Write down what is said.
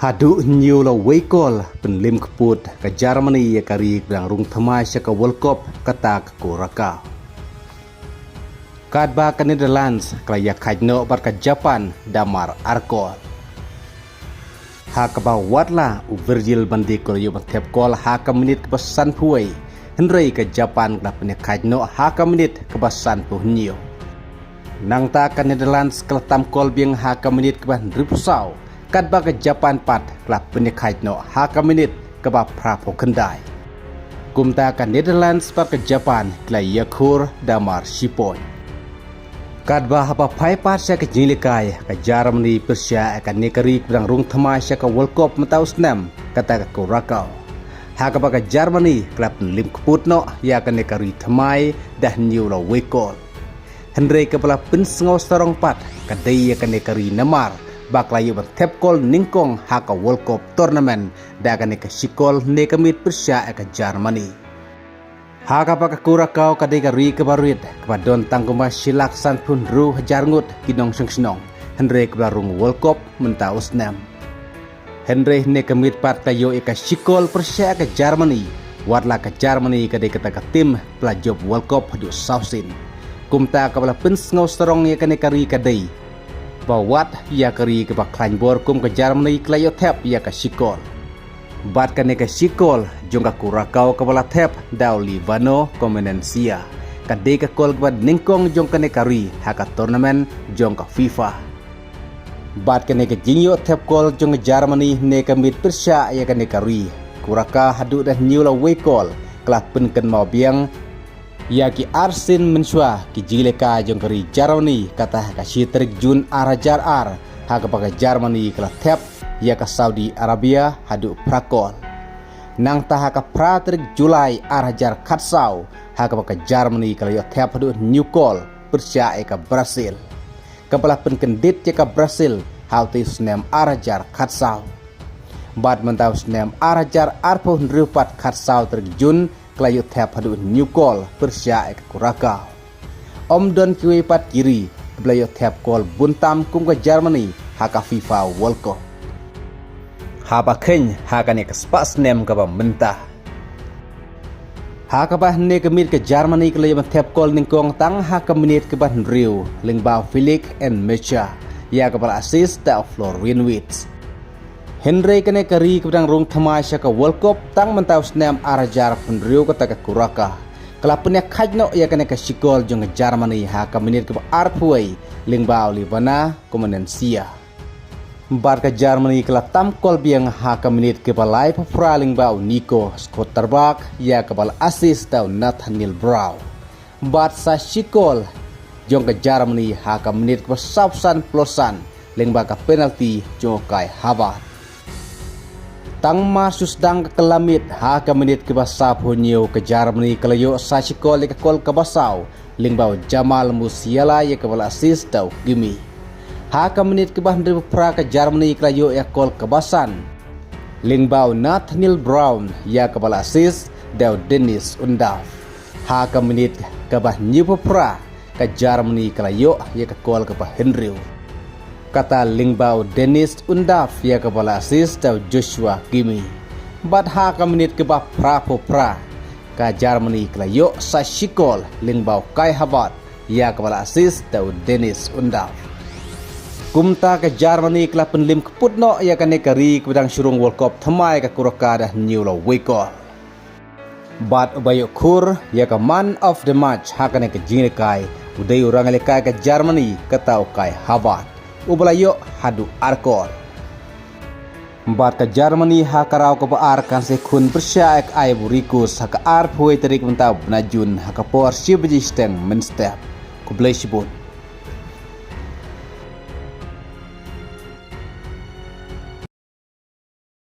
Hadu new la waykol penlim keput ke Germany ya kari bilang rung thamai syaka World Cup kata ke Raka. Kadba ke Netherlands kelaya kajno bar ke Japan damar arkol. Ha ke bawatla u Virgil bandi kol yu tep kol ha ke menit ke pesan puai. Henry ke Japan kelap ne kajno ha ke menit ke pesan pu new. Nang ta ke Netherlands kelatam kol biang ha ke menit ke ban ripsau. Kadba ke Japan pat kelap penikait no haka menit kebab prapo kendai. Kumta ke Netherlands pat ke Japan kelai yakur damar sipon. Kadba haba pai pat sya ke jilikai ke Germany Persia akan nekari kedang rung thamai sya ke World Cup mataus 6 kata ke Kurakau. Haka ba ke Germany kelap lim keput no ya akan nekari thamai dah new la wekol. Henry kepala pensengau sarong pat kadai akan nekari namar. Baklayu bertep kol ningkong haka World Cup Tournament dagan ke sikol nekamit Persia ke Germany. Haka paka Kurakau kadai ri ke baruit kepadon tangkuma silak san pun ru jarngut kinong sengsenong Henry kebarung World Cup mentaus 6. Henry nekamit pat kayo ke sikol Persia ke Germany wadla ke Germany kadai kata tim pelajob World Cup du Sausin. Kumta kapala pensengau serong ya kanekari kadai bawat ya keri ke baklan bor kum ke Germany klayo tep ya ke sikol. Bat kane ke sikol jongka Kurakau ke bala tep dau Livano Komenensia. Kadai ke kol ke ningkong jongka ne kari haka turnamen jongka FIFA. Bat kane ke jingyo tep kol jongka Germany ne ke mid Persia ya kane kari. Kurakau hadu dah nyula wekol kelap penken mau biang Yaki Arsin mensua ki jileka jongkari Germany kata kasih terjun arajar ar haka pakai Germany kala tep ya ke Saudi Arabia hadu prakol. Nang ta haka pra terik Julai arajar katsau haka pakai Germany kala yo tep hadu Newcall Persia ke Brasil. Kepala penkendit ya ke Brasil hauti snem arajar katsau. Bad mentau snem arajar arpo nrupat katsau terjun kelayu tep hadu Newcall Persia ke Kurakau. Om don kiwi pat kiri kelayu tep kol buntam kum ke Germany haka FIFA World Cup. Haba keny haka ne ke spas nem ke mentah. Haka bah ne ke mit ke Germany kelayu tep kol ningkong tang haka menit ke bah Rio lingbau Felix and Mecha ya ke bal assist ta Florian Wirtz. Henry kene kari kedang rung thamai sya ke World Cup tang mentau snem arajar penriu kata ke Kuraka. Kelapnya kajno ya kene ke sikol jong ke Germany haka menit ke arpuai lingbau Livana Komenensia. Bar ke Germany kelap tamkol biang haka menit ke balai pepra lingbau Nico Scotterbach ya ke bal assist tau Nathaniel Brown. Bar sa sikol jong ke Germany haka menit ke sapsan plosan lingbau ke penalti jong kai Habat. Tang masus dang ke kelamit haka menit ke basap hunyo ke Germany kelayo sa sikol ke kol ke basau lingbau Jamal Musiala ya ke bal assist tau Gimi. Haka menit ke bah pra ke Germany kelayo ya kol ke basan lingbau Nathaniel Brown ya ke bal assist tau Dennis Undav. Haka menit ke bah pra ke Germany kelayo ya ke kol ke bah Henry kata lingbau Dennis Undav ya ke bala assist tau Joshua Gimi. Bad haka menit ke bah prapo pra ke Germany kelayo sa sikol lingbau Kai Habat ya ke bala assist tau Dennis Undav. Kumta ke Germany kelap penlim keput no ya ke nekari kedang surung World Cup thamai ke Kuraka dah new la wekol. Bad ubayo kur ya ke man of the match haka ne ke jinglekai udai orang lekai ke Germany kata Kai Habat. Ubalayo hadu arkol. Bat ke Germany hakarau ke baar kan se kun Persia ek Ivory Coast haka ar pui terik mentau najun haka por sibji steng menstep. Kublai sibut.